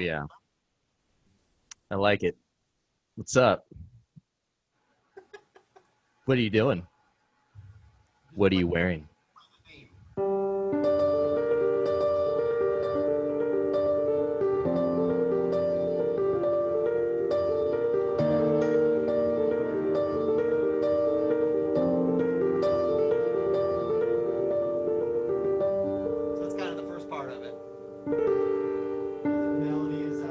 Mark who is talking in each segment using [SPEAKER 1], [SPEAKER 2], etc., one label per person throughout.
[SPEAKER 1] yeah. I like it. What's up? What are you doing? What are you wearing?
[SPEAKER 2] So that's kind of the first part of it. The melody is so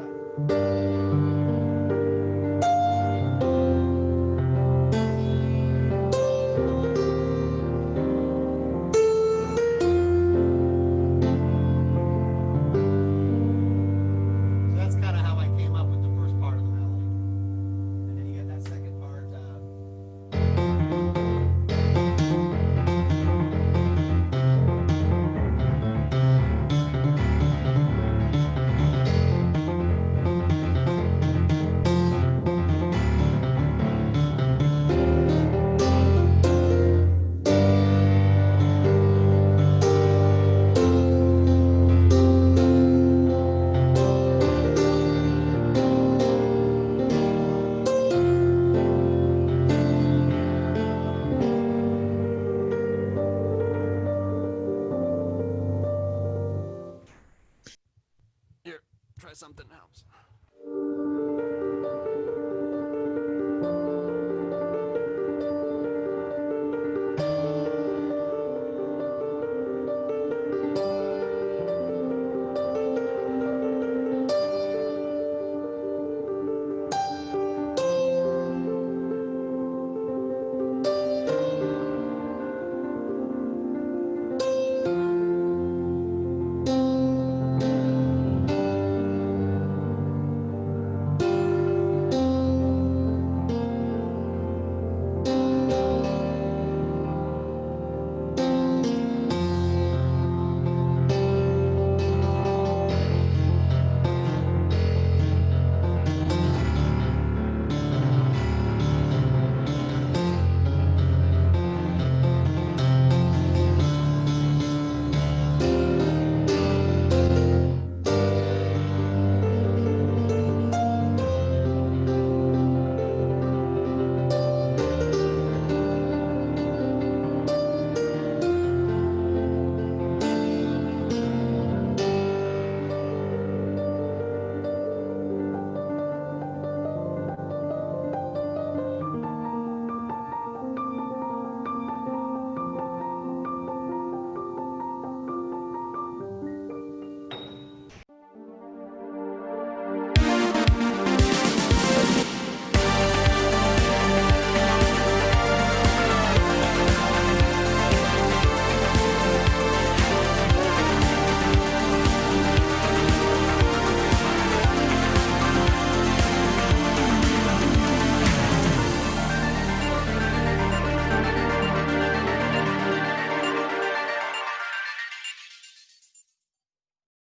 [SPEAKER 2] that's kind of how I came up with the first part of the melody. And then you get that second part.
[SPEAKER 1] Here, try something else.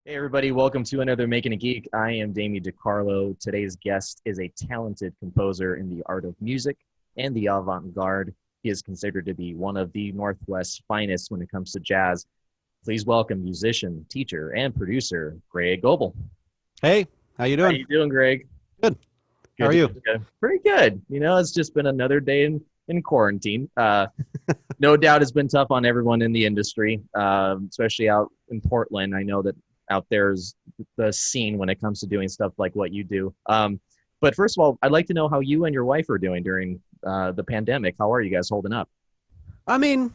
[SPEAKER 1] Hey, everybody, welcome to another Making a Geek. I am Damien DiCarlo. Today's guest is a talented composer in the art of music and the avant-garde. He is considered to be one of the Northwest's finest when it comes to jazz. Please welcome musician, teacher, and producer, Greg Goebel.
[SPEAKER 3] Hey, how you
[SPEAKER 1] How
[SPEAKER 3] doing?
[SPEAKER 1] you doing, Greg?
[SPEAKER 3] Good. How
[SPEAKER 1] Good
[SPEAKER 3] are
[SPEAKER 1] to
[SPEAKER 3] you?
[SPEAKER 1] get you. Pretty good. You know, it's just been another day in quarantine. No doubt it's been tough on everyone in the industry, especially out in Portland. I know that out there's the scene when it comes to doing stuff like what you do. But first of all, I'd like to know how you and your wife are doing during the pandemic. How are you guys holding up?
[SPEAKER 3] I mean,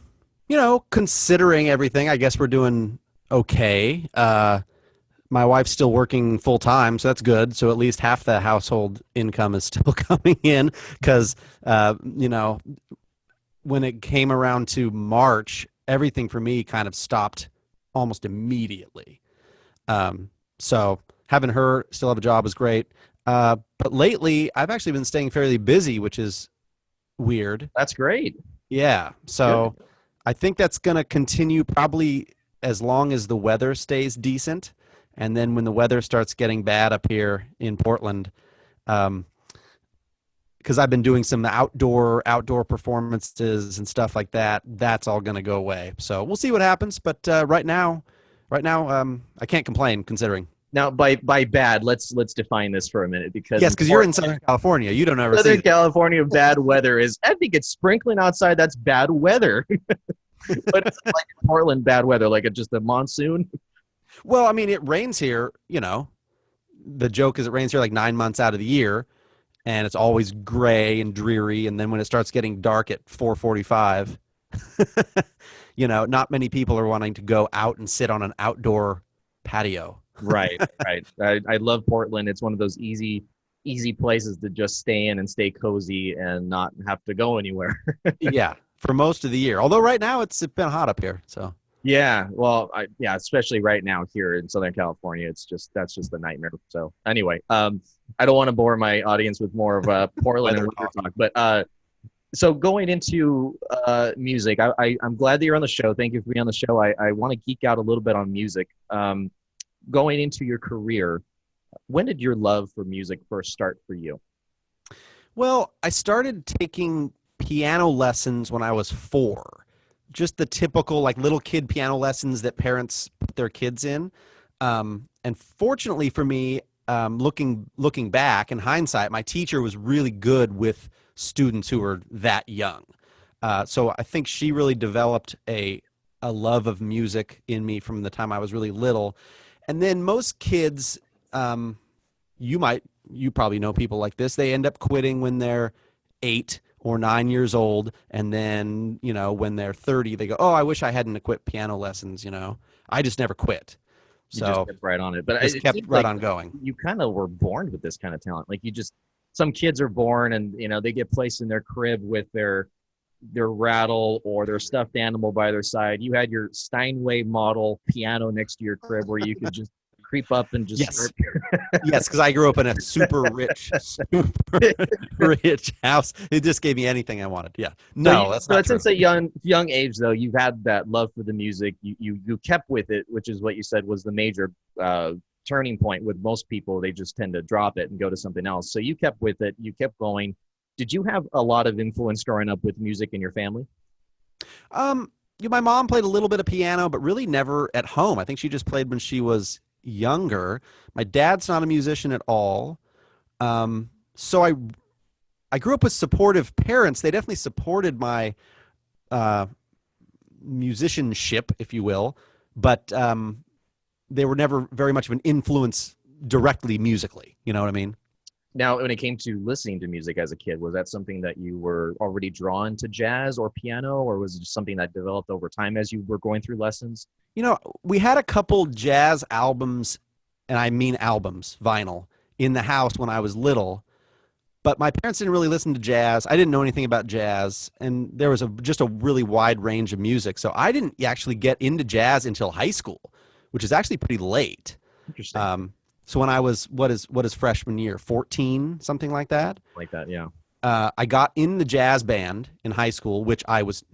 [SPEAKER 3] considering everything, I guess we're doing okay. My wife's still working full time, so that's good. So at least half the household income is still coming in because, when it came around to March, everything for me kind of stopped almost immediately. So having her still have a job is great. But lately, I've actually been staying fairly busy, which is weird.
[SPEAKER 1] That's great.
[SPEAKER 3] Yeah. So I think that's going to continue probably as long as the weather stays decent. And then when the weather starts getting bad up here in Portland, because I've been doing some outdoor performances and stuff like that, that's all going to go away. So we'll see what happens. But right now, I can't complain considering.
[SPEAKER 1] Now, by bad, let's define this for a minute because
[SPEAKER 3] Yes, because you're in Southern California. You don't ever see
[SPEAKER 1] Southern
[SPEAKER 3] that.
[SPEAKER 1] California, bad weather is. I think it's sprinkling outside. That's bad weather. But it's like in Portland, bad weather, like just a monsoon.
[SPEAKER 3] Well, I mean, it rains here, you know. The joke is it rains here like 9 months out of the year, and it's always gray and dreary. And then when it starts getting dark at 4:45, you know, not many people are wanting to go out and sit on an outdoor patio.
[SPEAKER 1] Right, right. I love Portland. It's one of those easy places to just stay in and stay cozy and not have to go anywhere.
[SPEAKER 3] Yeah, for most of the year. Although right now it's been hot up here, so
[SPEAKER 1] Yeah, well, yeah, especially right now here in Southern California, that's just a nightmare. So anyway, I don't want to bore my audience with more of Portland and
[SPEAKER 3] Weather
[SPEAKER 1] weather talk, but so going into music, I'm glad that you're on the show. Thank you for being on the show. I want to geek out a little bit on music. Going into your career, when did your love for music first start for you?
[SPEAKER 3] well, I started taking piano lessons when I was 4. Just the typical like little kid piano lessons that parents put their kids in. And fortunately for me, looking back in hindsight, my teacher was really good with students who were that young. So I think she really developed a love of music in me from the time I was really little. And then most kids, you probably know people like this. They end up quitting when they're 8 or 9 years old, and then, you know, when they're 30, they go, "Oh, I wish I hadn't quit piano lessons." You know, I just never quit,
[SPEAKER 1] You just
[SPEAKER 3] so
[SPEAKER 1] kept right on it, but
[SPEAKER 3] just
[SPEAKER 1] it
[SPEAKER 3] kept
[SPEAKER 1] seems
[SPEAKER 3] right
[SPEAKER 1] like
[SPEAKER 3] on going.
[SPEAKER 1] you kind of were born with this kind of talent. Like some kids are born and they get placed in their crib with their rattle or their stuffed animal by their side. You had your Steinway model piano next to your crib where you could just creep up and just
[SPEAKER 3] Yes,
[SPEAKER 1] start.
[SPEAKER 3] yes, because I grew up in a super rich house. It just gave me anything I wanted. Yeah, no, that's not true.
[SPEAKER 1] Since a young age though, you've had that love for the music. You kept with it, which is what you said was the major turning point with most people. They just tend to drop it and go to something else. So you kept with it. You kept going. Did you have a lot of influence growing up with music in your family?
[SPEAKER 3] My mom played a little bit of piano, but really never at home. I think she just played when she was younger. My dad's not a musician at all. So I grew up with supportive parents. They definitely supported my uh, musicianship, if you will, but they were never very much of an influence directly musically. You know what I mean?
[SPEAKER 1] Now, when it came to listening to music as a kid, was that something that you were already drawn to jazz or piano, or was it just something that developed over time as you were going through lessons?
[SPEAKER 3] You know, we had a couple jazz albums, and I mean albums, vinyl, in the house when I was little. But my parents didn't really listen to jazz. I didn't know anything about jazz, and there was just a really wide range of music. So I didn't actually get into jazz until high school, which is actually pretty late.
[SPEAKER 1] Interesting.
[SPEAKER 3] So when I was what is freshman year, 14, something like that.
[SPEAKER 1] Like that, yeah.
[SPEAKER 3] I got in the jazz band in high school, which I was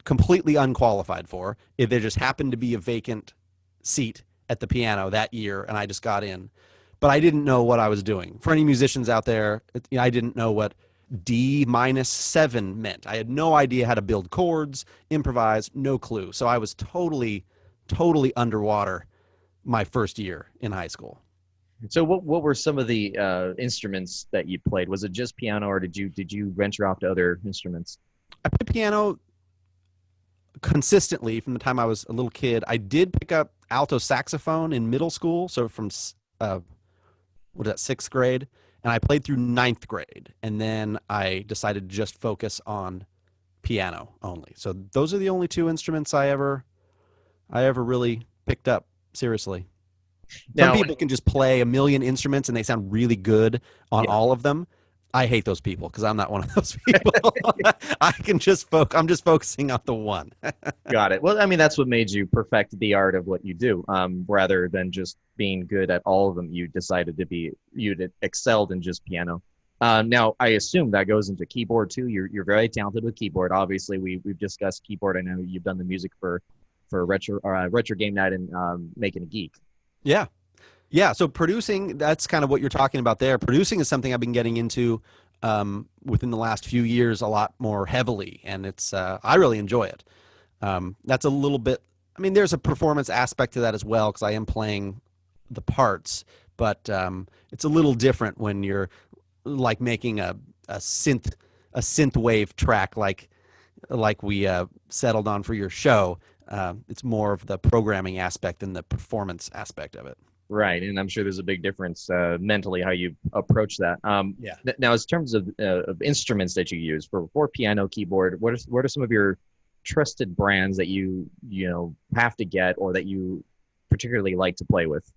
[SPEAKER 3] completely unqualified for. There just happened to be a vacant seat at the piano that year, and I just got in. But I didn't know what I was doing. For any musicians out there, I didn't know what D-7 meant. I had no idea how to build chords, improvise, no clue. So I was totally underwater my first year in high school.
[SPEAKER 1] So what were some of the instruments that you played? Was it just piano, or did you venture off to other instruments?
[SPEAKER 3] I played piano consistently from the time I was a little kid. I did pick up alto saxophone in middle school, so from what is that, 6th grade, and I played through 9th grade, and then I decided to just focus on piano only. So those are the only 2 instruments I ever really picked up seriously. Some
[SPEAKER 1] Now,
[SPEAKER 3] people can just play a million instruments and they sound really good on
[SPEAKER 1] yeah.
[SPEAKER 3] all of them. I hate those people because I'm not one of those people. I'm just focusing on the one.
[SPEAKER 1] Got it. Well, I mean, that's what made you perfect the art of what you do, rather than just being good at all of them. You decided you excelled in just piano. Now, I assume that goes into keyboard too. You're very talented with keyboard. Obviously, we've discussed keyboard. I know you've done the music for retro game night and Making a Geek.
[SPEAKER 3] Yeah. Yeah. So producing, that's kind of what you're talking about there. Producing is something I've been getting into within the last few years a lot more heavily. And it's I really enjoy it. That's a little bit, I mean, there's a performance aspect to that as well, because I am playing the parts, but it's a little different when you're like making a synthwave track like we settled on for your show. It's more of the programming aspect than the performance aspect of it.
[SPEAKER 1] Right, and I'm sure there's a big difference mentally how you approach that.
[SPEAKER 3] Yeah.
[SPEAKER 1] Now, as terms of instruments that you use for piano, keyboard, what are some of your trusted brands that you have to get or that you particularly like to play with?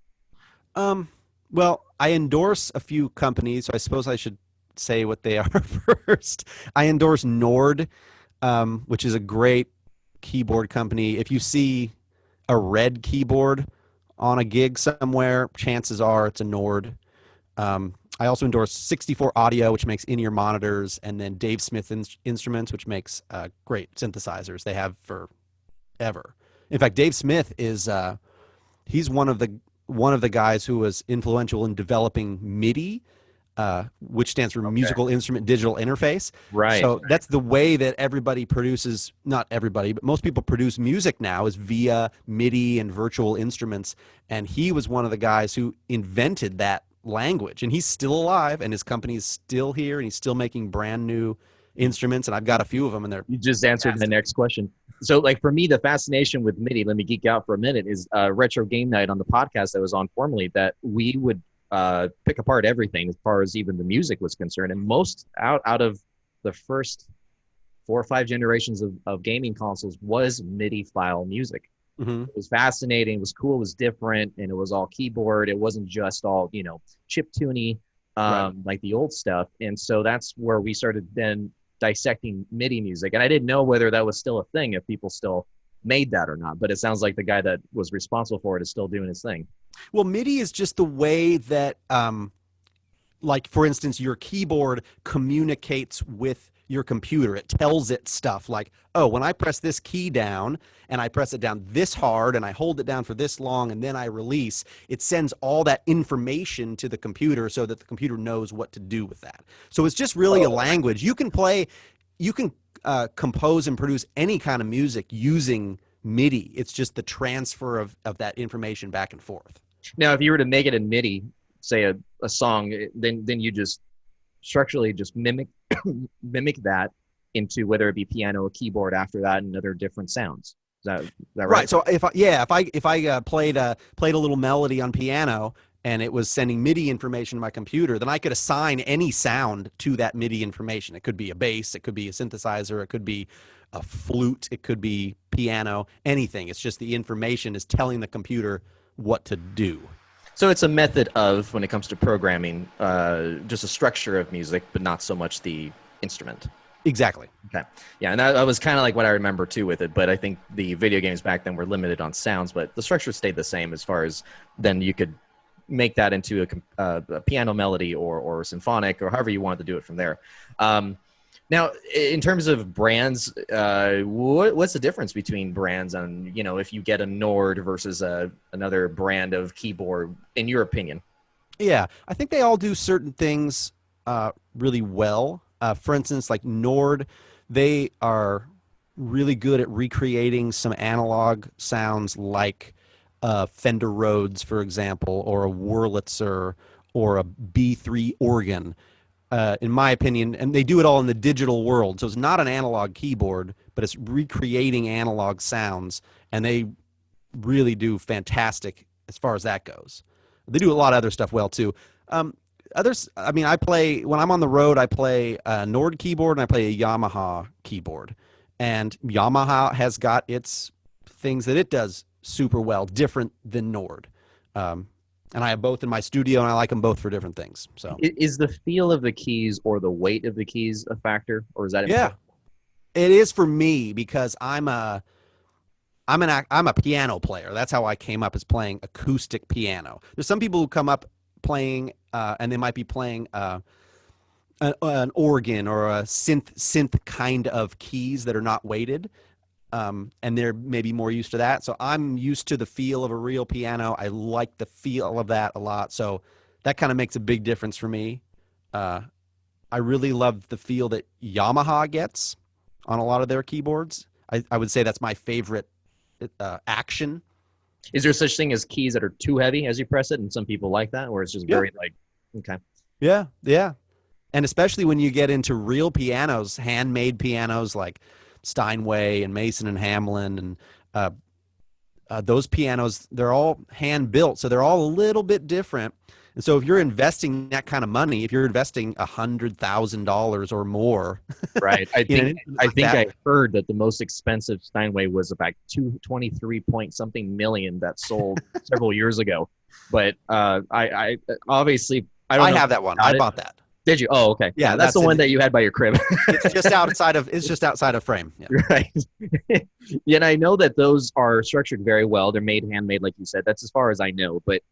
[SPEAKER 3] Well, I endorse a few companies, so I suppose I should say what they are first. I endorse Nord, which is a great keyboard company. If you see a red keyboard on a gig somewhere, chances are it's a Nord. I also endorse 64 Audio, which makes in-ear monitors, and then Dave Smith Instruments, which makes great synthesizers. They have forever. In fact, Dave Smith is he's one of the guys who was influential in developing MIDI, which stands for Musical Instrument Digital Interface.
[SPEAKER 1] Right.
[SPEAKER 3] So that's the way that everybody produces, not everybody, but most people produce music now is via MIDI and virtual instruments. And he was one of the guys who invented that language. And he's still alive, and his company is still here, and he's still making brand new instruments. And I've got a few of them, and they're
[SPEAKER 1] You just answered the next question. So, like for me, the fascination with MIDI, let me geek out for a minute, is Retro Game Night on the podcast that was on formerly, that we would pick apart everything as far as even the music was concerned. And most out of the first 4 or 5 generations of gaming consoles was MIDI file music.
[SPEAKER 3] Mm-hmm.
[SPEAKER 1] It was fascinating. It was cool. It was different. And it was all keyboard. It wasn't just all, chip tuney,
[SPEAKER 3] Right.
[SPEAKER 1] like the old stuff. And so that's where we started then dissecting MIDI music. And I didn't know whether that was still a thing, if people still made that or not. But it sounds like the guy that was responsible for it is still doing his thing.
[SPEAKER 3] Well, MIDI is just the way that, like, for instance, your keyboard communicates with your computer. It tells it stuff like, oh, when I press this key down and I press it down this hard and I hold it down for this long and then I release, it sends all that information to the computer so that the computer knows what to do with that. So it's just really a language. You can compose and produce any kind of music using MIDI. It's just the transfer of that information back and forth.
[SPEAKER 1] Now, if you were to make it in MIDI, say a song, then you just structurally just mimic that into whether it be piano or keyboard after that and other different sounds. Is that right?
[SPEAKER 3] So if I played a little melody on piano and it was sending MIDI information to my computer, then I could assign any sound to that MIDI information. It could be a bass, it could be a synthesizer, it could be a flute, it could be piano, anything. It's just the information is telling the computer what to do.
[SPEAKER 1] So it's a method of, when it comes to programming, just a structure of music, but not so much the instrument.
[SPEAKER 3] Exactly.
[SPEAKER 1] Okay. Yeah, and that was kind of like what I remember too with it, but I think the video games back then were limited on sounds, but the structure stayed the same as far as then you could make that into a piano melody or symphonic or however you wanted to do it from there. Now, in terms of brands, what's the difference between brands on, if you get a Nord versus another brand of keyboard, in your opinion?
[SPEAKER 3] Yeah, I think they all do certain things really well. For instance, like Nord, they are really good at recreating some analog sounds like Fender Rhodes, for example, or a Wurlitzer or a B3 organ. In my opinion, and they do it all in the digital world. So it's not an analog keyboard, but it's recreating analog sounds, and they really do fantastic as far as that goes. They do a lot of other stuff well, too. When I'm on the road, I play a Nord keyboard and I play a Yamaha keyboard. And Yamaha has got its things that it does super well, different than Nord. And I have both in my studio, and I like them both for different things. So,
[SPEAKER 1] is the feel of the keys or the weight of the keys a factor, or is that
[SPEAKER 3] important? Yeah, it is for me because I'm a piano player. That's how I came up, is playing acoustic piano. There's some people who come up playing, and they might be playing an organ or a synth kind of keys that are not weighted. And they're maybe more used to that. So I'm used to the feel of a real piano. I like the feel of that a lot. So that kind of makes a big difference for me. I really love the feel that Yamaha gets on a lot of their keyboards. I would say that's my favorite action
[SPEAKER 1] Is there such thing as keys that are too heavy as you press it, and some people like that, or it's just
[SPEAKER 3] Yeah.
[SPEAKER 1] very like, okay,
[SPEAKER 3] Yeah, yeah. And especially when you get into real pianos, handmade pianos like Steinway and Mason and Hamlin, and uh, those pianos, they're all hand built, so they're all a little bit different. And so if you're investing that kind of money, if you're investing $100,000 or more
[SPEAKER 1] right? I
[SPEAKER 3] in an
[SPEAKER 1] think
[SPEAKER 3] instrument
[SPEAKER 1] I
[SPEAKER 3] like
[SPEAKER 1] think
[SPEAKER 3] that,
[SPEAKER 1] I heard that the most expensive Steinway was about 223 point something million that sold several years ago. But I obviously I don't
[SPEAKER 3] I
[SPEAKER 1] know
[SPEAKER 3] have
[SPEAKER 1] much
[SPEAKER 3] that one.
[SPEAKER 1] about
[SPEAKER 3] I
[SPEAKER 1] it.
[SPEAKER 3] bought that.
[SPEAKER 1] Did you? Oh, okay.
[SPEAKER 3] Yeah,
[SPEAKER 1] Yeah, that's the
[SPEAKER 3] that's
[SPEAKER 1] one
[SPEAKER 3] in.
[SPEAKER 1] that you had by your crib.
[SPEAKER 3] It's just outside of frame. Yeah.
[SPEAKER 1] Right. Yeah, and I know that those are structured very well. They're made handmade, like you said. That's as far as I know. But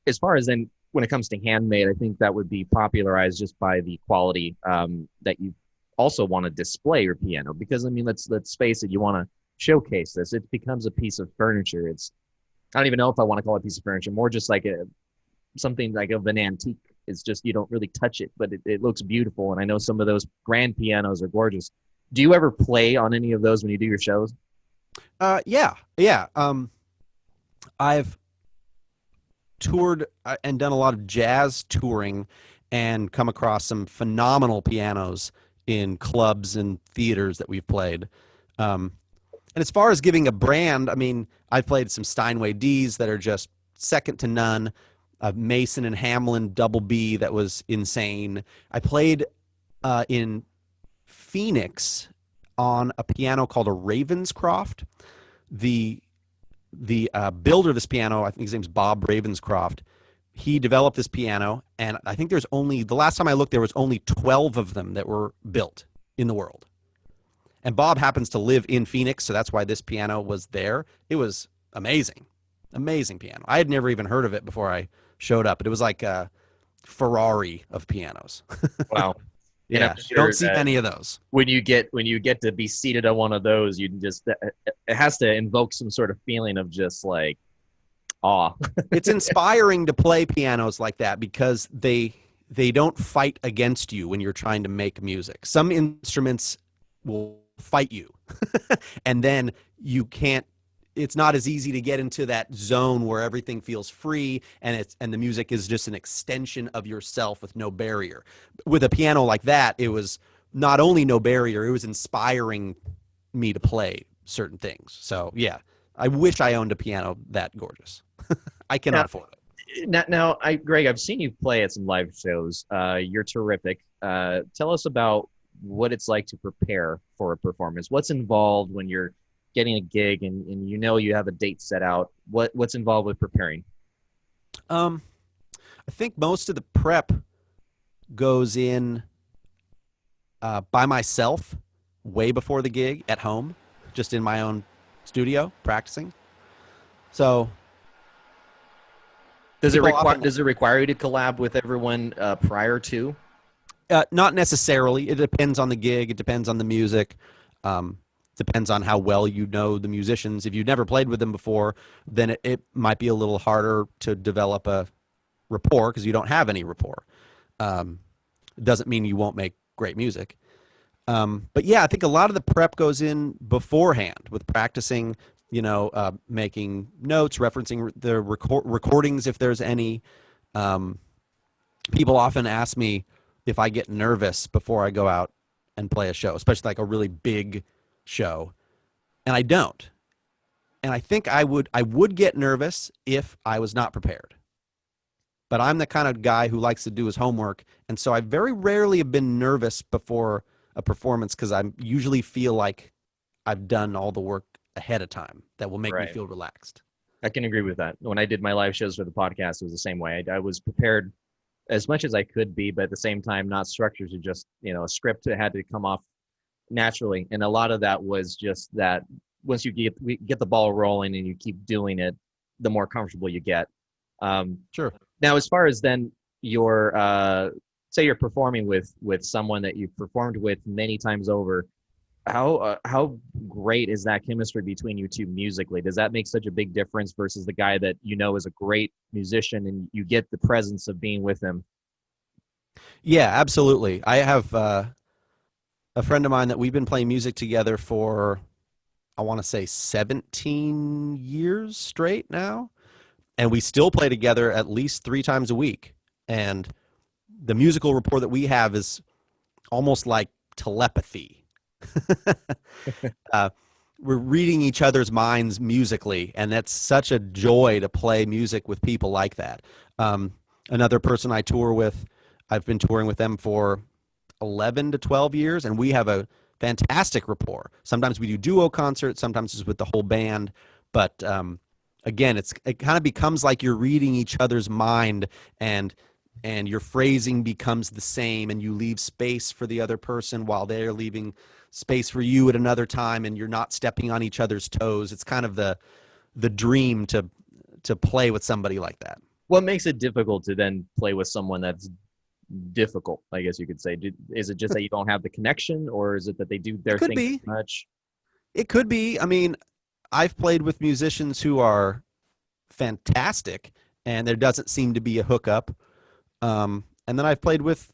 [SPEAKER 1] as far as then when it comes to handmade, I think that would be popularized just by the quality that you also want to display your piano. Because I mean, let's face it, you want to showcase this. It becomes a piece of furniture. It's I don't even know if I want to call it a piece of furniture, more just like a something like of an antique. It's just you don't really touch it, but it looks beautiful. And I know some of those grand pianos are gorgeous. Do you ever play on any of those when you do your shows?
[SPEAKER 3] Yeah, yeah. I've toured and done a lot of jazz touring and come across some phenomenal pianos in clubs and theaters that we've played. And as far as giving a brand, I mean, I've played some Steinway Ds that are just second to none. Mason and Hamlin double B that was insane. I played in Phoenix on a piano called a Ravenscroft. The builder of this piano, I think his name's Bob Ravenscroft. He developed this piano, and I think there's only the last time I looked, there was only 12 of them that were built in the world. And Bob happens to live in Phoenix, so that's why this piano was there. It was amazing, amazing piano. I had never even heard of it before I showed up, but it was like a Ferrari of pianos.
[SPEAKER 1] Wow. And I'm
[SPEAKER 3] Yeah, you
[SPEAKER 1] sure
[SPEAKER 3] don't see
[SPEAKER 1] that
[SPEAKER 3] many of those.
[SPEAKER 1] when you get to be seated on one of those, you just it has to invoke some sort of feeling of just like awe.
[SPEAKER 3] It's inspiring to play pianos like that because they don't fight against you when you're trying to make music. Some instruments will fight you and then you can't, it's not as easy to get into that zone where everything feels free and the music is just an extension of yourself with no barrier. With a piano like that, it was not only no barrier, it was inspiring me to play certain things. So yeah, I wish I owned a piano that gorgeous. I cannot afford it.
[SPEAKER 1] Now, Greg, I've seen you play at some live shows. You're terrific. Tell us about what it's like to prepare for a performance. What's involved when you're getting a gig and you know you have a date set out? What's involved with preparing?
[SPEAKER 3] I think most of the prep goes in by myself way before the gig at home, just in my own studio practicing. So
[SPEAKER 1] Does it require you to collab with everyone prior to?
[SPEAKER 3] not necessarily. It depends on the gig. It depends on the music. Depends on how well you know the musicians. If you've never played with them before, then it might be a little harder to develop a rapport because you don't have any rapport. It doesn't mean you won't make great music. But yeah, I think a lot of the prep goes in beforehand with practicing, making notes, referencing the recordings if there's any. People often ask me if I get nervous before I go out and play a show, especially like a really big show, and I don't. And I think I would get nervous if I was not prepared. But I'm the kind of guy who likes to do his homework, and so I very rarely have been nervous before a performance because I usually feel like I've done all the work ahead of time that will make me feel relaxed.
[SPEAKER 1] I can agree with that. When I did my live shows for the podcast, it was the same way. I was prepared as much as I could be, but at the same time, not structured to just, a script that had to come off naturally. And a lot of that was just that once you get the ball rolling and you keep doing it, the more comfortable you get.
[SPEAKER 3] Sure.
[SPEAKER 1] Now, as far as then your, say you're performing with someone that you've performed with many times over, how great is that chemistry between you two musically? Does that make such a big difference versus the guy that is a great musician and you get the presence of being with him?
[SPEAKER 3] Yeah, absolutely. I have a friend of mine that we've been playing music together for I want to say 17 years straight now, and we still play together at least 3 times a week. And the musical rapport that we have is almost like telepathy. uh, we're reading each other's minds musically, and that's such a joy to play music with people like that. Another person I tour with, I've been touring with them for 11 to 12 years, and we have a fantastic rapport. Sometimes we do duo concerts, sometimes it's with the whole band, but again, it kind of becomes like you're reading each other's mind, and your phrasing becomes the same, and you leave space for the other person while they're leaving space for you at another time, and you're not stepping on each other's toes. It's kind of the dream to play with somebody like that.
[SPEAKER 1] What makes it difficult to then play with someone that's difficult, I guess you could say? Is it just that you don't have the connection, or is it that they do their thing too much?
[SPEAKER 3] It could be. I mean, I've played with musicians who are fantastic, and there doesn't seem to be a hookup. And then I've played with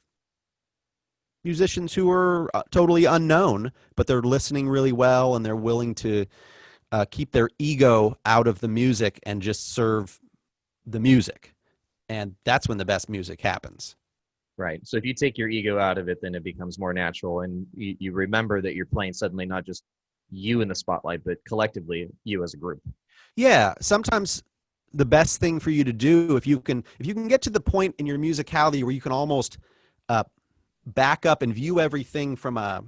[SPEAKER 3] musicians who are totally unknown, but they're listening really well, and they're willing to keep their ego out of the music and just serve the music. And that's when the best music happens.
[SPEAKER 1] Right. So if you take your ego out of it, then it becomes more natural, and you remember that you're playing suddenly not just you in the spotlight, but collectively you as a group.
[SPEAKER 3] Yeah. Sometimes the best thing for you to do, if you can get to the point in your musicality where you can almost back up and view everything from a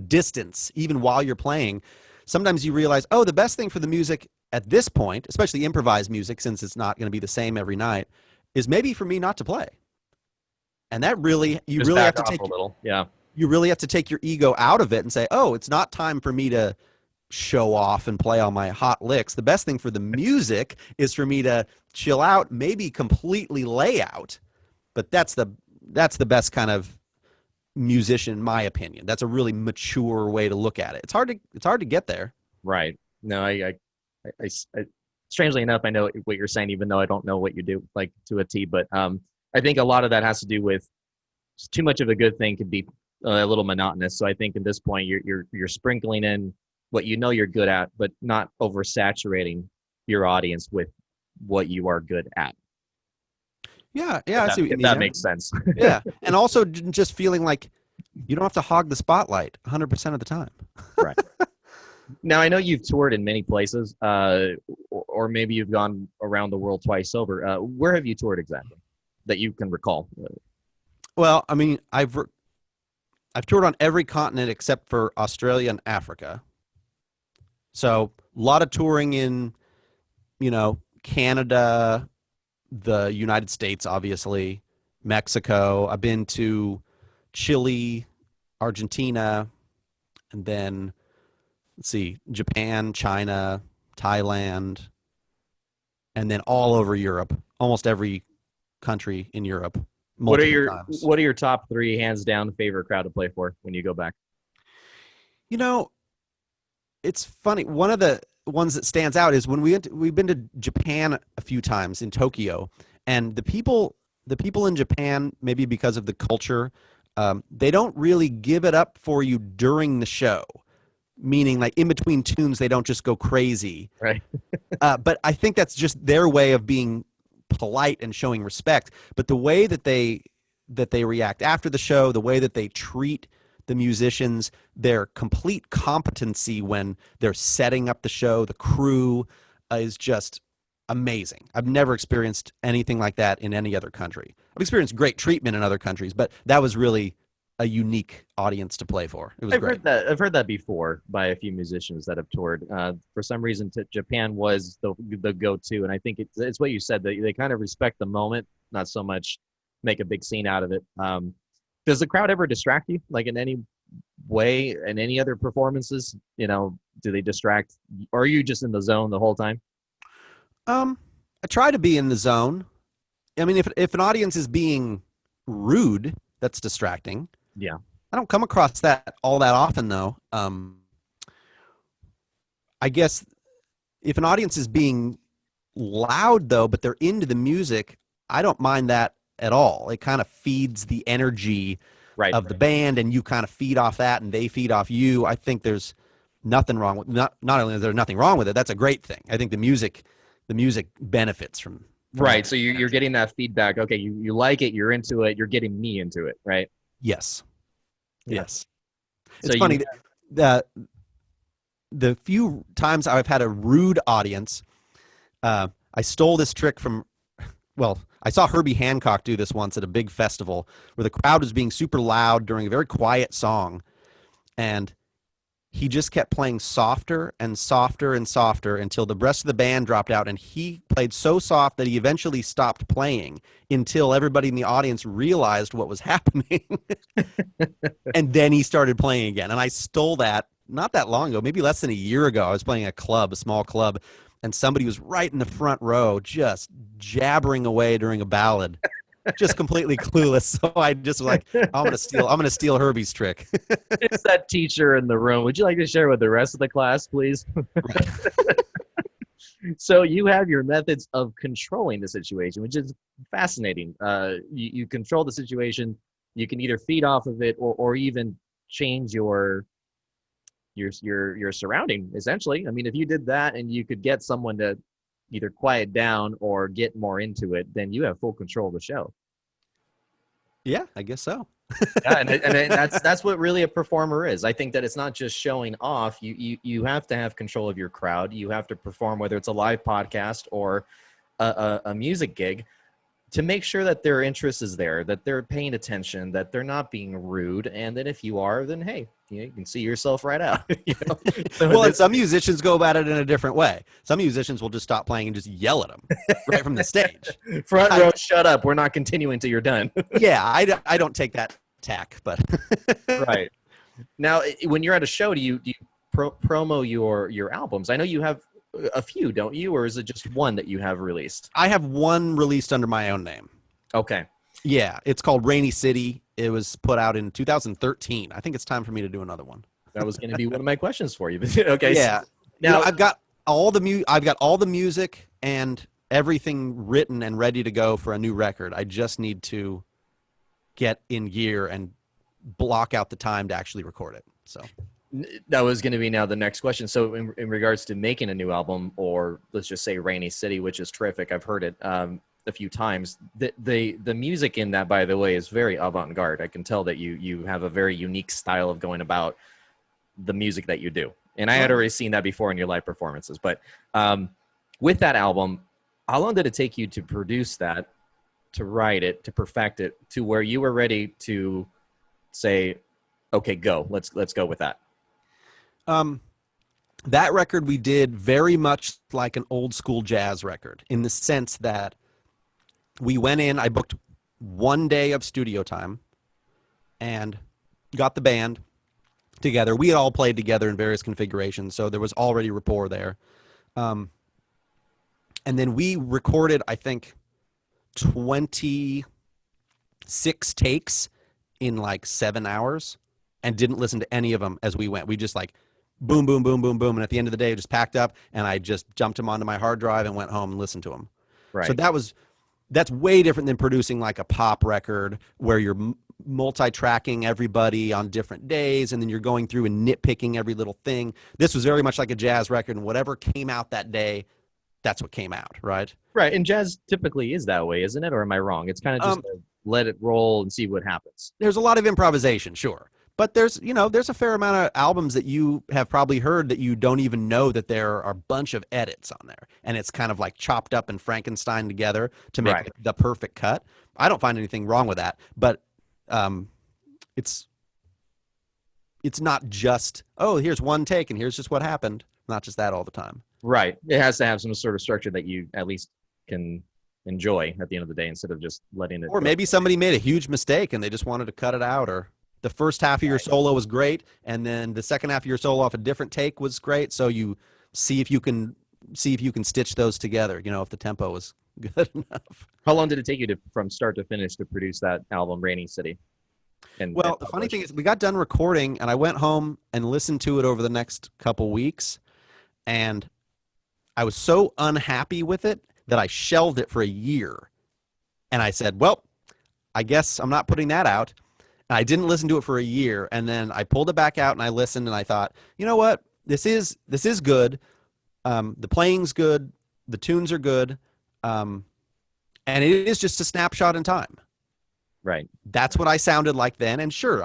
[SPEAKER 3] distance, even while you're playing, sometimes you realize, oh, the best thing for the music at this point, especially improvised music, since it's not going to be the same every night, is maybe for me not to play. And that really, you
[SPEAKER 1] Just
[SPEAKER 3] really
[SPEAKER 1] back
[SPEAKER 3] have to
[SPEAKER 1] off
[SPEAKER 3] take
[SPEAKER 1] a little. Yeah.
[SPEAKER 3] You really have to take your ego out of it and say, oh, it's not time for me to show off and play all my hot licks. The best thing for the music is for me to chill out, maybe completely lay out. But that's the best kind of musician, in my opinion. That's a really mature way to look at it. It's hard to get there.
[SPEAKER 1] Right. No, I strangely enough, I know what you're saying, even though I don't know what you do, like, to a T. But I think a lot of that has to do with too much of a good thing could be a little monotonous. So I think at this point you're sprinkling in what you know you're good at, but not oversaturating your audience with what you are good at.
[SPEAKER 3] Yeah, I see what you mean.
[SPEAKER 1] That makes sense.
[SPEAKER 3] Yeah, and also just feeling like you don't have to hog the spotlight 100% of the time.
[SPEAKER 1] Right. Now, I know you've toured in many places, or maybe you've gone around the world twice over. Where have you toured exactly that you can recall?
[SPEAKER 3] Well, I mean, I've toured on every continent except for Australia and Africa. So a lot of touring in, Canada, the United States, obviously, Mexico. I've been to Chile, Argentina, and then, let's see, Japan, China, Thailand, and then all over Europe, almost every country in Europe.
[SPEAKER 1] What are your top 3 hands down favorite crowd to play for when you go back?
[SPEAKER 3] It's funny. One of the ones that stands out is when we've been to Japan a few times, in Tokyo, and the people in Japan, maybe because of the culture, they don't really give it up for you during the show. Meaning, like, in between tunes, they don't just go crazy.
[SPEAKER 1] Right.
[SPEAKER 3] But I think that's just their way of being polite and showing respect. But the way that they react after the show, the way that they treat the musicians, their complete competency when they're setting up the show, the crew, is just amazing. I've never experienced anything like that in any other country. I've experienced great treatment in other countries, but that was really a unique audience to play for. It was great.
[SPEAKER 1] I've heard that before by a few musicians that have toured. For some reason, Japan was the go-to, and I think it's what you said, that they kind of respect the moment, not so much make a big scene out of it. Does the crowd ever distract you, like, in any way, in any other performances? Do they distract, or are you just in the zone the whole time?
[SPEAKER 3] I try to be in the zone. I mean, if an audience is being rude, that's distracting.
[SPEAKER 1] Yeah.
[SPEAKER 3] I don't come across that all that often, though. I guess if an audience is being loud, though, but they're into the music, I don't mind that at all. It kind of feeds the energy
[SPEAKER 1] Right.
[SPEAKER 3] of the band, and you kind of feed off that, and they feed off you. I think there's nothing wrong with not only is there nothing wrong with it. That's a great thing. I think the music benefits from
[SPEAKER 1] Right.
[SPEAKER 3] that.
[SPEAKER 1] So you're getting that feedback. Okay, you like it, you're into it, you're getting me into it, right?
[SPEAKER 3] Yes.
[SPEAKER 1] Yeah.
[SPEAKER 3] Yes.
[SPEAKER 1] So
[SPEAKER 3] It's funny that the few times I've had a rude audience, I stole this trick from, well, I saw Herbie Hancock do this once at a big festival where the crowd was being super loud during a very quiet song, and he just kept playing softer and softer and softer until the rest of the band dropped out, and he played so soft that he eventually stopped playing until everybody in the audience realized what was happening. And then he started playing again. And I stole that not that long ago, maybe less than a year ago. I was playing a small club, and somebody was right in the front row just jabbering away during a ballad, just completely clueless. So I just was like, I'm gonna steal Herbie's trick.
[SPEAKER 1] it's that teacher in the room. Would you like to share with the rest of the class, please? So you have your methods of controlling the situation, which is fascinating. You control the situation. You can either feed off of it or even change your surrounding. Essentially, I mean, if you did that and you could get someone to either quiet down or get more into it, then you have full control of the show.
[SPEAKER 3] Yeah, I guess so.
[SPEAKER 1] Yeah, and that's what really a performer is. I think that it's not just showing off. You have to have control of your crowd. You have to perform, whether it's a live podcast or a music gig, to make sure that their interest is there, that they're paying attention, that they're not being rude, and that if you are, then hey, you can see yourself right out. You know? So
[SPEAKER 3] Well, and some musicians go about it in a different way. Some musicians will just stop playing and just yell at them right from the stage.
[SPEAKER 1] front row, shut up. We're not continuing till you're done.
[SPEAKER 3] Yeah, I don't take that tack, but
[SPEAKER 1] Right. Now, when you're at a show, do you promo your albums? I know you have a few, don't you? Or is it just one that you have released?
[SPEAKER 3] I have one released under my own name.
[SPEAKER 1] Okay.
[SPEAKER 3] Yeah, it's called Rainy City. It was put out in 2013. I think it's time for me to do another one.
[SPEAKER 1] That was going to be one of my questions for you. Okay.
[SPEAKER 3] Yeah.
[SPEAKER 1] So now
[SPEAKER 3] I've got all the music and everything written and ready to go for a new record. I just need to get in gear and block out the time to actually record it. So
[SPEAKER 1] that was going to be now the next question. So in regards to making a new album, or let's just say Rainy City, which is terrific. I've heard it a few times. The music in that, by the way, is very avant-garde. I can tell that you have a very unique style of going about the music that you do. And I had already seen that before in your live performances. But with that album, how long did it take you to produce that, to write it, to perfect it, to where you were ready to say, okay, go, let's go with that?
[SPEAKER 3] That record we did very much like an old school jazz record, in the sense that we went in, I booked 1 day of studio time and got the band together. We had all played together in various configurations, so there was already rapport there. And then we recorded, I think, 26 takes in like 7 hours and didn't listen to any of them as we went. We just like boom, boom, boom, boom, boom. And at the end of the day, I just packed up and I just jumped them onto my hard drive and went home and listened to them.
[SPEAKER 1] Right.
[SPEAKER 3] So that's way different than producing like a pop record where you're multi-tracking everybody on different days and then you're going through and nitpicking every little thing. This was very much like a jazz record, and whatever came out that day, that's what came out, right?
[SPEAKER 1] Right. And jazz typically is that way, isn't it? Or am I wrong? It's kind of just let it roll and see what happens.
[SPEAKER 3] There's a lot of improvisation, sure. But there's a fair amount of albums that you have probably heard that you don't even know that there are a bunch of edits on there. And it's kind of like chopped up and Frankenstein together to make
[SPEAKER 1] Right.
[SPEAKER 3] the perfect cut. I don't find anything wrong with that. But it's not just, oh, here's one take and here's just what happened. Not just that all the time.
[SPEAKER 1] Right. It has to have some sort of structure that you at least can enjoy at the end of the day, instead of just letting it
[SPEAKER 3] Or
[SPEAKER 1] go.
[SPEAKER 3] maybe somebody made a huge mistake and they just wanted to cut it out, or the first half of your solo was great and then the second half of your solo off a different take was great. So you see if you can stitch those together, if the tempo was good enough.
[SPEAKER 1] How long did it take you from start to finish to produce that album, Rainy City?
[SPEAKER 3] Well, the funny thing is we got done recording and I went home and listened to it over the next couple weeks, and I was so unhappy with it that I shelved it for a year. And I said, well, I guess I'm not putting that out. I didn't listen to it for a year, and then I pulled it back out and I listened, and I thought, you know what, this is good. The playing's good, the tunes are good, and it is just a snapshot in time.
[SPEAKER 1] Right.
[SPEAKER 3] That's what I sounded like then. And sure,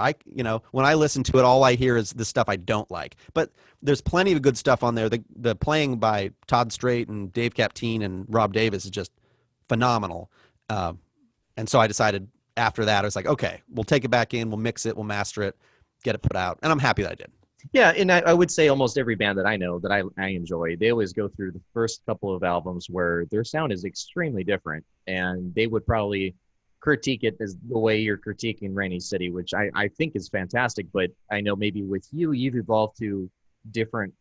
[SPEAKER 3] when I listen to it, all I hear is the stuff I don't like. But there's plenty of good stuff on there. The playing by Todd Straight and Dave Capteen and Rob Davis is just phenomenal. And so I decided after that, I was like, okay, we'll take it back in, we'll mix it, we'll master it, get it put out. And I'm happy that I did.
[SPEAKER 1] Yeah, and I would say almost every band that I know that I enjoy, they always go through the first couple of albums where their sound is extremely different, and they would probably critique it as the way you're critiquing Rainy City, which I think is fantastic. But I know maybe with you've evolved to different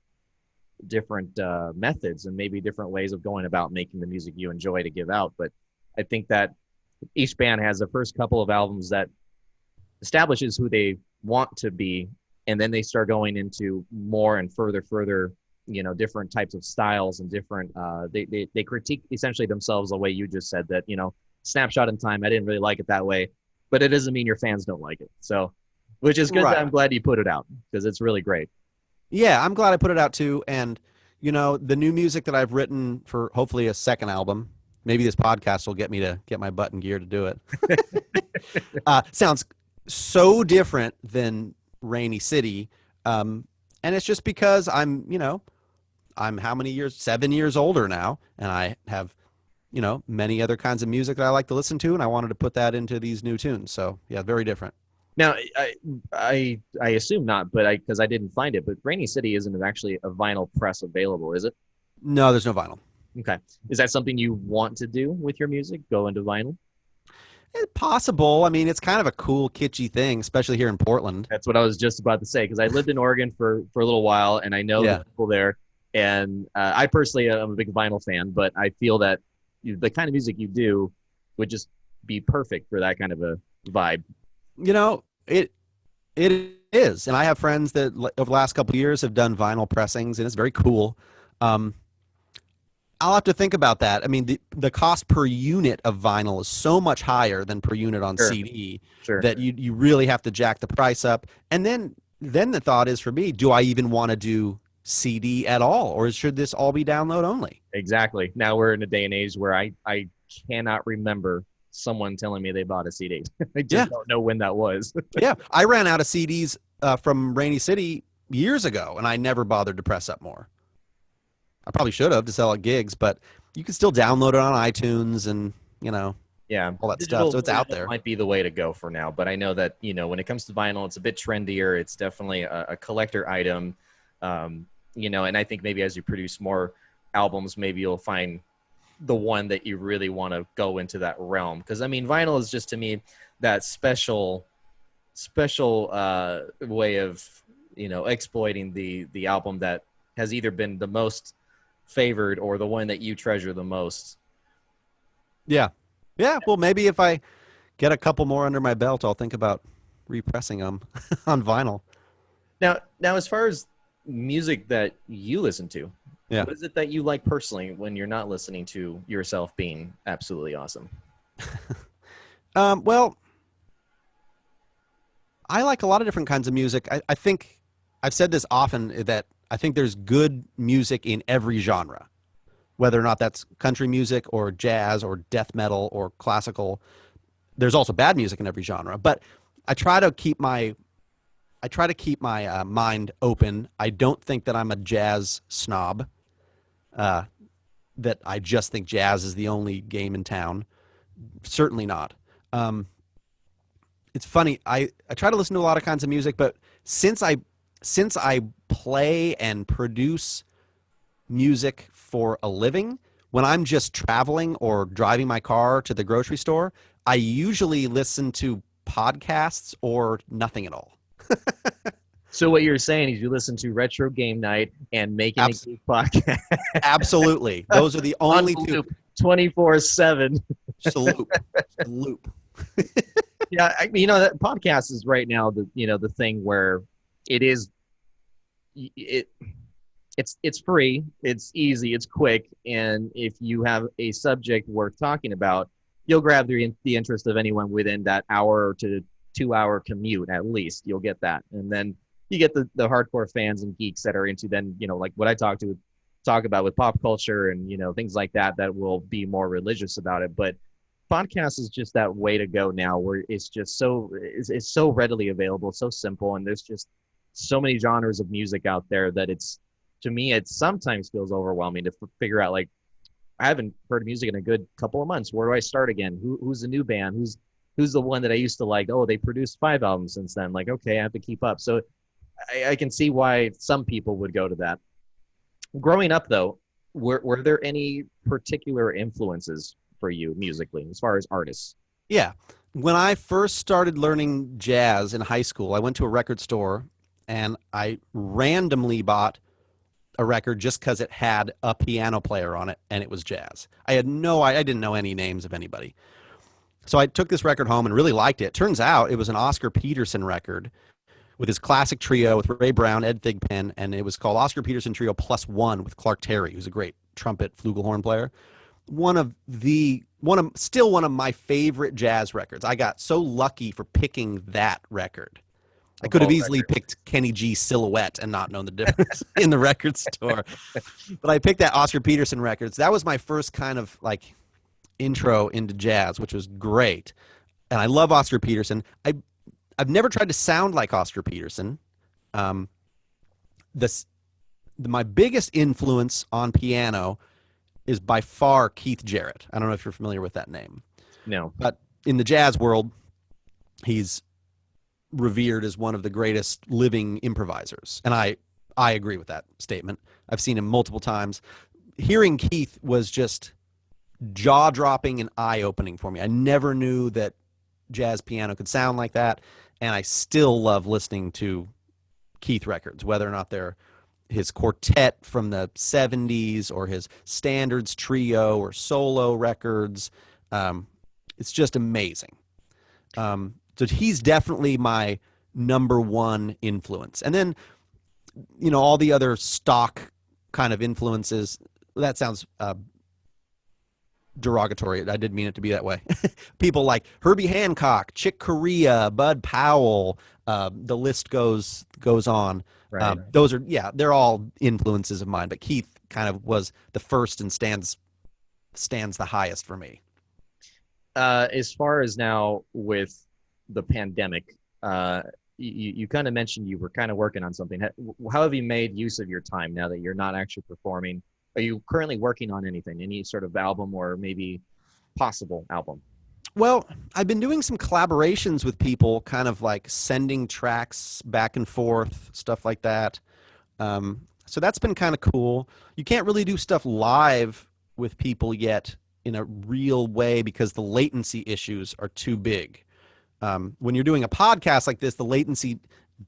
[SPEAKER 1] methods and maybe different ways of going about making the music you enjoy to give out. But I think that each band has the first couple of albums that establishes who they want to be, and then they start going into more and further, different types of styles and different. They critique essentially themselves the way you just said that. Snapshot in time. I didn't really like it that way, but it doesn't mean your fans don't like it. So, which is good.
[SPEAKER 3] Right.
[SPEAKER 1] I'm glad you put it out because it's really great.
[SPEAKER 3] Yeah, I'm glad I put it out too. And the new music that I've written for hopefully a second album. Maybe this podcast will get me to get my butt in gear to do it. Sounds so different than Rainy City, and it's just because I'm how many years? 7 years older now, and I have many other kinds of music that I like to listen to, and I wanted to put that into these new tunes. So yeah, very different.
[SPEAKER 1] Now, I assume not, but because I didn't find it, but Rainy City isn't actually a vinyl press available, is it?
[SPEAKER 3] No, there's no vinyl.
[SPEAKER 1] Okay. Is that something you want to do with your music? Go into vinyl?
[SPEAKER 3] It's possible. I mean, it's kind of a cool, kitschy thing, especially here in Portland.
[SPEAKER 1] That's what I was just about to say, because I lived in Oregon for a little while, and I know the people there. And I personally am a big vinyl fan, but I feel that the kind of music you do would just be perfect for that kind of a vibe.
[SPEAKER 3] It is. And I have friends that over the last couple of years have done vinyl pressings, and it's very cool. I'll have to think about that. I mean, the cost per unit of vinyl is so much higher than per unit on CD that you really have to jack the price up. And then the thought is for me, do I even want to do CD at all, or should this all be download only?
[SPEAKER 1] Exactly. Now we're in a day and age where I cannot remember someone telling me they bought a CD. I just don't know when that was.
[SPEAKER 3] Yeah, I ran out of CDs from Rainy City years ago, and I never bothered to press up more. I probably should have to sell at gigs, but you can still download it on iTunes and all that stuff. So it's out there.
[SPEAKER 1] Might be the way to go for now, but I know that when it comes to vinyl, it's a bit trendier. It's definitely a collector item. And I think maybe as you produce more albums, maybe you'll find the one that you really want to go into that realm. Because I mean, vinyl is just to me that special way of exploiting the album that has either been the most favored or the one that you treasure the most.
[SPEAKER 3] Yeah. Well, maybe if I get a couple more under my belt, I'll think about repressing them on vinyl.
[SPEAKER 1] Now, as far as music that you listen to, what is it that you like personally when you're not listening to yourself being absolutely awesome?
[SPEAKER 3] Well, I like a lot of different kinds of music. I think I've said this often that I think there's good music in every genre, whether or not that's country music or jazz or death metal or classical. There's also bad music in every genre, but I try to keep my mind open. I don't think that I'm a jazz snob, that I just think jazz is the only game in town. Certainly not. It's funny. I try to listen to a lot of kinds of music, but since I play and produce music for a living, when I'm just traveling or driving my car to the grocery store, I usually listen to podcasts or nothing at all.
[SPEAKER 1] So what you're saying is you listen to Retro Game Night and Making a Geek podcast.
[SPEAKER 3] Absolutely. Those are the only two.
[SPEAKER 1] 24/7.
[SPEAKER 3] Salute.
[SPEAKER 1] Yeah, that podcast is right now the thing where it's free, it's easy, it's quick, and if you have a subject worth talking about, you'll grab the interest of anyone within that hour to 2-hour commute at least. You'll get that, and then you get the hardcore fans and geeks that are into then like what I talk about with pop culture and things like that will be more religious about it. But podcast is just that way to go now, where it's just it's so readily available, so simple, and there's just so many genres of music out there that to me it sometimes feels overwhelming to figure out, like, I haven't heard music in a good couple of months. Where do I start again? Who's the new band? Who's the one that I used to like? Oh, they produced 5 albums since then. Like, okay, I have to keep up. So I can see why some people would go to that. Growing up, though, were there any particular influences for you musically as far as artists?
[SPEAKER 3] Yeah. When I first started learning jazz in high school, I went to a record store and I randomly bought a record just because it had a piano player on it and it was jazz. I didn't know any names of anybody. So I took this record home and really liked it. Turns out it was an Oscar Peterson record with his classic trio with Ray Brown, Ed Thigpen, and it was called Oscar Peterson Trio +1 with Clark Terry, who's a great trumpet flugelhorn player. Still one of my favorite jazz records. I got so lucky for picking that record. I could have easily picked Kenny G Silhouette and not known the difference in the record store. But I picked that Oscar Peterson record. So that was my first kind of like intro into jazz, which was great. And I love Oscar Peterson. I've never tried to sound like Oscar Peterson. My biggest influence on piano is by far Keith Jarrett. I don't know if you're familiar with that name.
[SPEAKER 1] No.
[SPEAKER 3] But in the jazz world, he's revered as one of the greatest living improvisers. And I agree with that statement. I've seen him multiple times. Hearing Keith was just jaw-dropping and eye-opening for me. I never knew that jazz piano could sound like that, and I still love listening to Keith records, whether or not they're his quartet from the 70s or his standards trio or solo records. It's just amazing. So he's definitely my number one influence. And then, all the other stock kind of influences, that sounds derogatory. I didn't mean it to be that way. People like Herbie Hancock, Chick Corea, Bud Powell, the list goes on.
[SPEAKER 1] Right.
[SPEAKER 3] Those are, they're all influences of mine, but Keith kind of was the first and stands the highest for me.
[SPEAKER 1] As far as now with the pandemic, you kind of mentioned you were kind of working on something. How have you made use of your time now that you're not actually performing? Are you currently working on anything, any sort of album or maybe possible album?
[SPEAKER 3] Well, I've been doing some collaborations with people, kind of like sending tracks back and forth, stuff like that. So that's been kind of cool. You can't really do stuff live with people yet in a real way because the latency issues are too big. When you're doing a podcast like this, the latency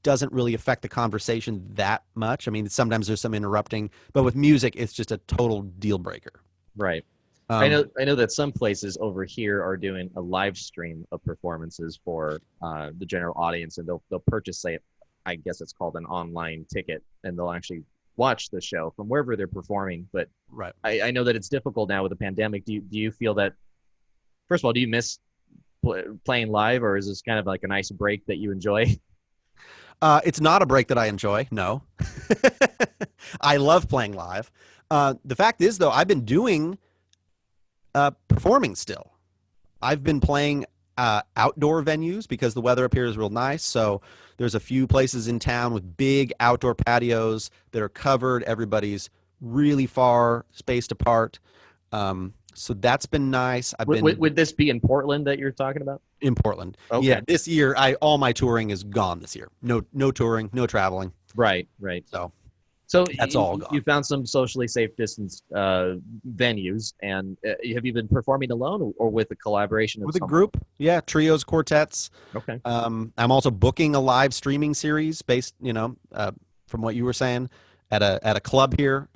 [SPEAKER 3] doesn't really affect the conversation that much. I mean, sometimes there's some interrupting, but with music, it's just a total deal breaker.
[SPEAKER 1] Right. I know that some places over here are doing a live stream of performances for the general audience, and they'll purchase, I guess it's called an online ticket, and they'll actually watch the show from wherever they're performing. But
[SPEAKER 3] right.
[SPEAKER 1] I know that it's difficult now with the pandemic. Do you feel that, first of all, do you miss playing live, or is this kind of like a nice break that you enjoy?
[SPEAKER 3] It's not a break that I enjoy. No. I love playing live. The fact is, though, I've been doing performing still. I've been playing outdoor venues because the weather up here is real nice. So there's a few places in town with big outdoor patios that are covered. Everybody's really far spaced apart. So that's been nice.
[SPEAKER 1] Would this be in Portland that you're talking about?
[SPEAKER 3] In Portland.
[SPEAKER 1] Okay.
[SPEAKER 3] Yeah, this year all my touring is gone this year. No touring, no traveling.
[SPEAKER 1] Right. So
[SPEAKER 3] that's all gone.
[SPEAKER 1] You found some socially safe distance venues, and have you been performing alone or with a collaboration
[SPEAKER 3] with a group? Yeah, trios, quartets.
[SPEAKER 1] Okay.
[SPEAKER 3] I'm also booking a live streaming series based, from what you were saying, at a club here.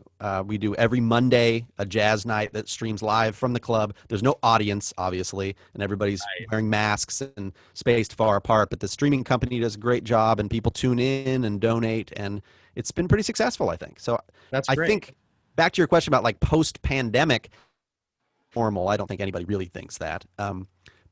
[SPEAKER 3] We do every Monday a jazz night that streams live from the club. There's no audience, obviously, and everybody's wearing masks and spaced far apart. But the streaming company does a great job, and people tune in and donate, and it's been pretty successful, I think. So
[SPEAKER 1] that's great.
[SPEAKER 3] I think back to your question about like post-pandemic normal, I don't think anybody really thinks that.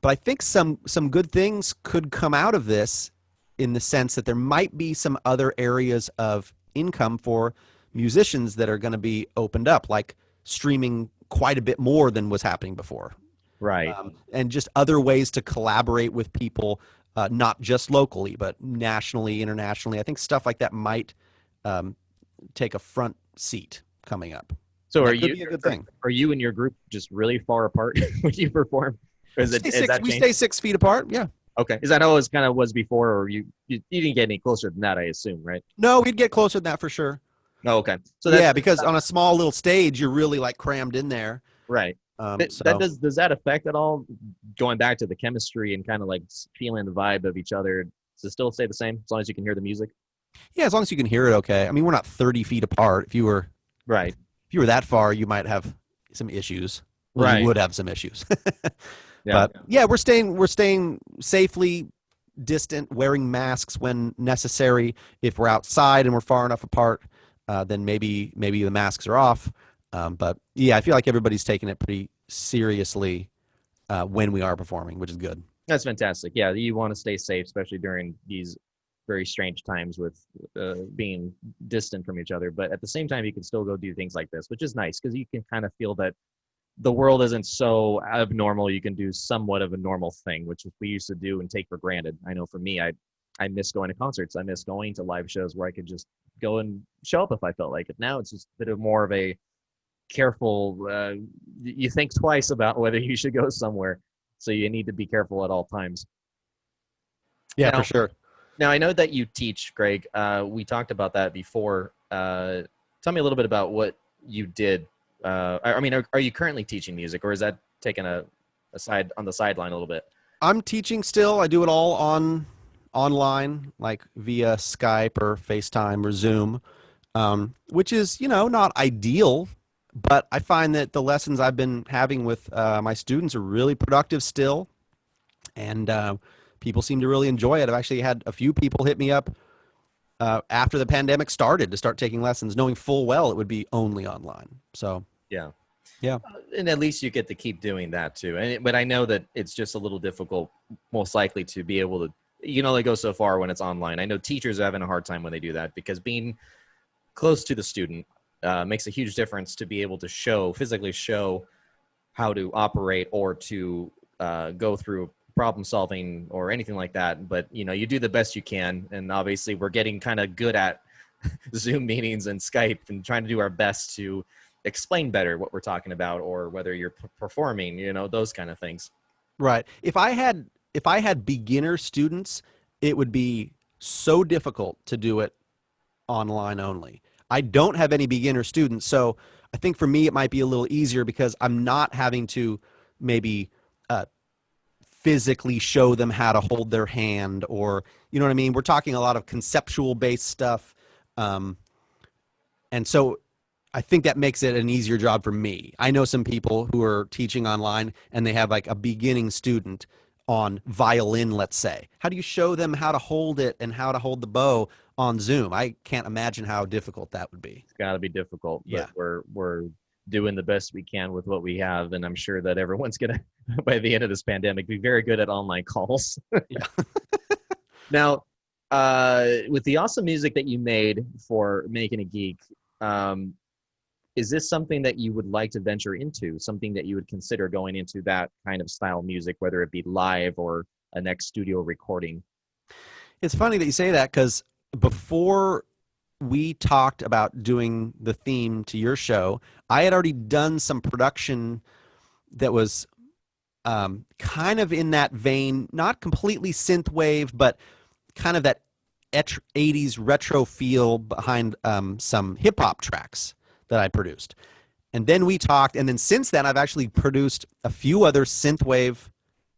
[SPEAKER 3] But I think some good things could come out of this, in the sense that there might be some other areas of income for musicians that are going to be opened up, like streaming quite a bit more than was happening before.
[SPEAKER 1] Right.
[SPEAKER 3] And just other ways to collaborate with people, not just locally, but nationally, internationally. I think stuff like that might take a front seat coming up.
[SPEAKER 1] So
[SPEAKER 3] And
[SPEAKER 1] are
[SPEAKER 3] that could
[SPEAKER 1] you
[SPEAKER 3] be a good thing.
[SPEAKER 1] are you and your group just really far apart when you perform? Or is that
[SPEAKER 3] We
[SPEAKER 1] changed?
[SPEAKER 3] stay 6 feet apart. Yeah.
[SPEAKER 1] Okay. Is that how it kind of was before, or you didn't get any closer than that, I assume, right?
[SPEAKER 3] No, we'd get closer than that for sure.
[SPEAKER 1] Oh, okay. So
[SPEAKER 3] Yeah, because on a small little stage, you're really like crammed in there.
[SPEAKER 1] right. That
[SPEAKER 3] So
[SPEAKER 1] does that affect at all? Going back to the chemistry and kind of like feeling the vibe of each other, does it still stay the same as long as you can hear the music?
[SPEAKER 3] yeah, as long as you can hear it, okay. I mean, we're not 30 feet apart. If you were
[SPEAKER 1] Right.
[SPEAKER 3] that far, you might have some issues. Well,
[SPEAKER 1] Right.
[SPEAKER 3] you would have some issues.
[SPEAKER 1] Yeah.
[SPEAKER 3] But yeah, we're staying safely distant, wearing masks when necessary. If we're outside and we're far enough apart, then maybe the masks are off. But yeah, I feel like everybody's taking it pretty seriously when we are performing, which is good.
[SPEAKER 1] That's fantastic. Yeah, you want to stay safe, especially during these very strange times with being distant from each other. But at the same time, you can still go do things like this, which is nice because you can kind of feel that the world isn't so abnormal. You can do somewhat of a normal thing, which we used to do and take for granted. I know for me, I miss going to concerts. I miss going to live shows where I could just go and show up if I felt like it. Now it's just a bit of more of a careful, you think twice about whether you should go somewhere. So you need to be careful at all times.
[SPEAKER 3] Yeah,
[SPEAKER 1] Now,
[SPEAKER 3] for sure.
[SPEAKER 1] Now I know that you teach, Greg. We talked about that before. Tell me a little bit about what you did. I mean, are you currently teaching music, or is that taken on the sideline a little bit?
[SPEAKER 3] I'm teaching still. I do it all online, like via Skype or FaceTime or Zoom, which is, not ideal, but I find that the lessons I've been having with my students are really productive still, and people seem to really enjoy it. I've actually had a few people hit me up after the pandemic started to start taking lessons, knowing full well it would be only online. So yeah.
[SPEAKER 1] And at least you get to keep doing that too. But I know that it's just a little difficult, most likely, to be able to, you can only go so far when it's online. I know teachers are having a hard time when they do that, because being close to the student makes a huge difference to be able to physically show how to operate or to go through problem solving or anything like that. But, you do the best you can. And obviously we're getting kind of good at Zoom meetings and Skype and trying to do our best to explain better what we're talking about, or whether you're performing, those kind of things.
[SPEAKER 3] Right. If I had beginner students, it would be so difficult to do it online only. I don't have any beginner students, so I think for me it might be a little easier because I'm not having to maybe physically show them how to hold their hand, or you know what I mean? We're talking a lot of conceptual based stuff. And so I think that makes it an easier job for me. I know some people who are teaching online and they have like a beginning student on violin, let's say. How do you show them how to hold it and how to hold the bow on Zoom? I can't imagine how difficult that would be.
[SPEAKER 1] It's got to be difficult, but
[SPEAKER 3] Yeah.
[SPEAKER 1] we're doing the best we can with what we have, and I'm sure that everyone's gonna, by the end of this pandemic, be very good at online calls.
[SPEAKER 3] Yeah.
[SPEAKER 1] Now, with the awesome music that you made for Making a Geek, is this something that you would like to venture into? Something that you would consider going into that kind of style music, whether it be live or a next studio recording?
[SPEAKER 3] It's funny that you say that, because before we talked about doing the theme to your show, I had already done some production that was kind of in that vein, not completely synthwave, but kind of that 80s retro feel behind some hip hop tracks that I produced. And then we talked, and then since then I've actually produced a few other synthwave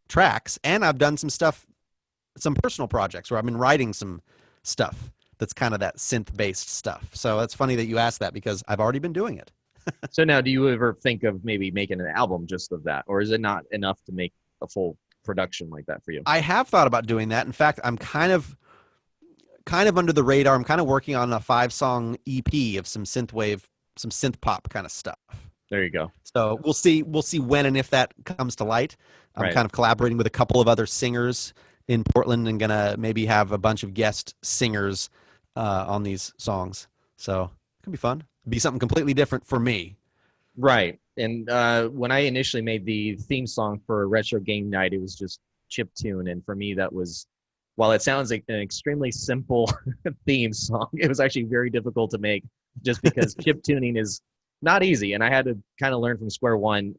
[SPEAKER 3] tracks, and I've done some stuff, some personal projects where I've been writing some stuff that's kind of that synth-based stuff. So it's funny that you asked that, because I've already been doing it.
[SPEAKER 1] So now, do you ever think of maybe making an album just of that, or is it not enough to make a full production like that for you?
[SPEAKER 3] I have thought about doing that. In fact, I'm kind of under the radar. I'm kind of working on a 5-song EP of some synthwave, some synth pop kind of stuff.
[SPEAKER 1] There you go.
[SPEAKER 3] So we'll see when and if that comes to light. I'm
[SPEAKER 1] Right.
[SPEAKER 3] kind of collaborating with a couple of other singers in Portland and gonna maybe have a bunch of guest singers on these songs. So it could be fun. Be something completely different for me.
[SPEAKER 1] Right. And when I initially made the theme song for Retro Game Night, it was just chip tune. And for me, that was, while it sounds like an extremely simple theme song, it was actually very difficult to make just because chip tuning is not easy. And I had to kind of learn from square one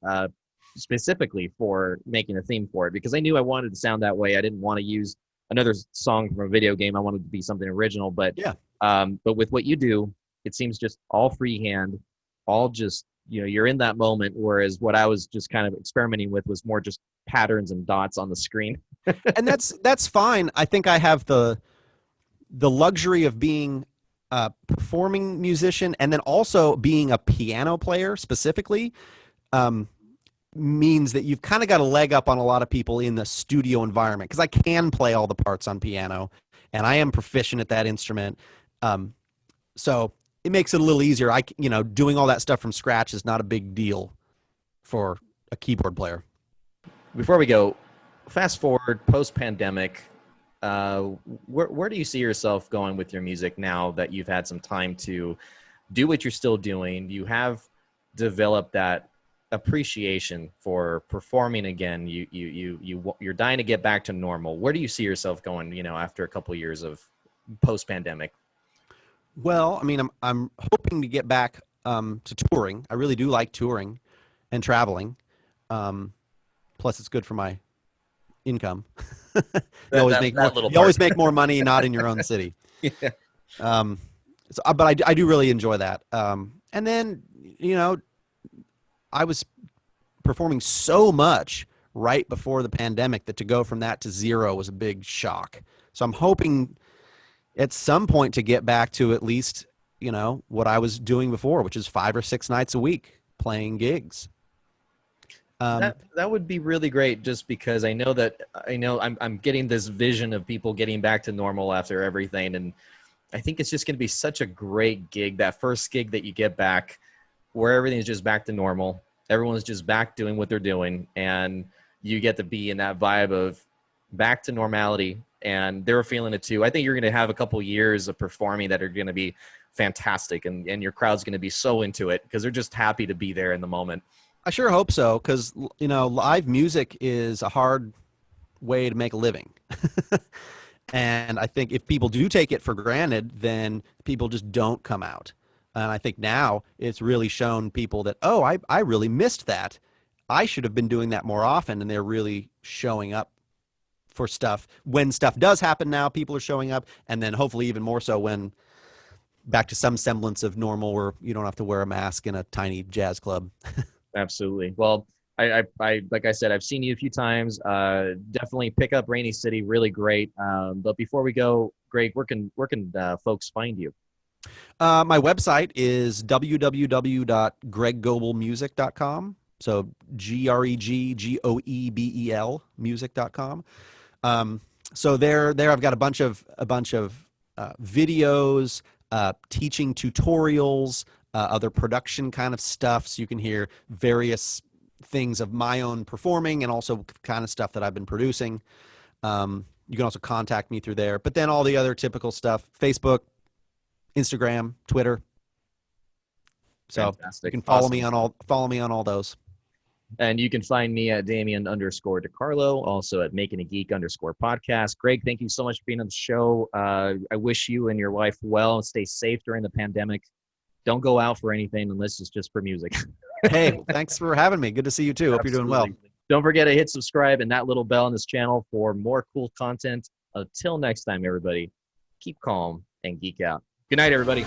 [SPEAKER 1] specifically for making a theme for it because I knew I wanted to sound that way. I didn't want to use another song from a video game. I wanted to be something original. But
[SPEAKER 3] Yeah.
[SPEAKER 1] but with what you do, it seems just all freehand, all just, you're in that moment, whereas what I was just kind of experimenting with was more just patterns and dots on the screen.
[SPEAKER 3] And that's fine. I think I have the luxury of being a performing musician and then also being a piano player specifically means that you've kind of got a leg up on a lot of people in the studio environment because I can play all the parts on piano and I am proficient at that instrument. So it makes it a little easier. Doing all that stuff from scratch is not a big deal for a keyboard player.
[SPEAKER 1] Before we go, fast forward post-pandemic, where do you see yourself going with your music now that you've had some time to do what you're still doing? You have developed that appreciation for performing again. You're dying to get back to normal. Where do you see yourself going, after a couple of years of post-pandemic?
[SPEAKER 3] Well, I mean, I'm hoping to get back to touring. I really do like touring and traveling. Plus, it's good for my income. You always make more money not in your own city.
[SPEAKER 1] Yeah.
[SPEAKER 3] But I do really enjoy that. And then, I was performing so much right before the pandemic that to go from that to zero was a big shock. So I'm hoping at some point to get back to at least, what I was doing before, which is 5 or 6 nights a week playing gigs.
[SPEAKER 1] That would be really great just because I know I'm getting this vision of people getting back to normal after everything. And I think it's just going to be such a great gig, that first gig that you get back where everything's just back to normal. Everyone's just back doing what they're doing. And you get to be in that vibe of back to normality. And they're feeling it too. I think you're going to have a couple years of performing that are going to be fantastic. And your crowd's going to be so into it because they're just happy to be there in the moment.
[SPEAKER 3] I sure hope so, because live music is a hard way to make a living. And I think if people do take it for granted, then people just don't come out. And I think now it's really shown people that, oh, I really missed that. I should have been doing that more often, and they're really showing up for stuff. When stuff does happen now, people are showing up, and then hopefully even more so when back to some semblance of normal where you don't have to wear a mask in a tiny jazz club.
[SPEAKER 1] Absolutely. Well, I like I said, I've seen you a few times. Definitely pick up Rainy City, really great. But before we go, Greg, where can folks find you?
[SPEAKER 3] My website is www.greggoebelmusic.com. So GREGGOEBEL music.com. So there I've got a bunch of videos, teaching tutorials, other production kind of stuff, so you can hear various things of my own performing and also kind of stuff that I've been producing. You can also contact me through there. But then all the other typical stuff: Facebook, Instagram, Twitter. So
[SPEAKER 1] Fantastic.
[SPEAKER 3] you can follow me on all those.
[SPEAKER 1] And you can find me at Damien_DeCarlo, also at MakingAGeek_podcast. Greg, thank you so much for being on the show. I wish you and your wife well. Stay safe during the pandemic. Don't go out for anything unless it's just for music.
[SPEAKER 3] Hey, thanks for having me. Good to see you too. Hope you're doing well.
[SPEAKER 1] Don't forget to hit subscribe and that little bell on this channel for more cool content. Until next time, everybody, keep calm and geek out. Good night, everybody.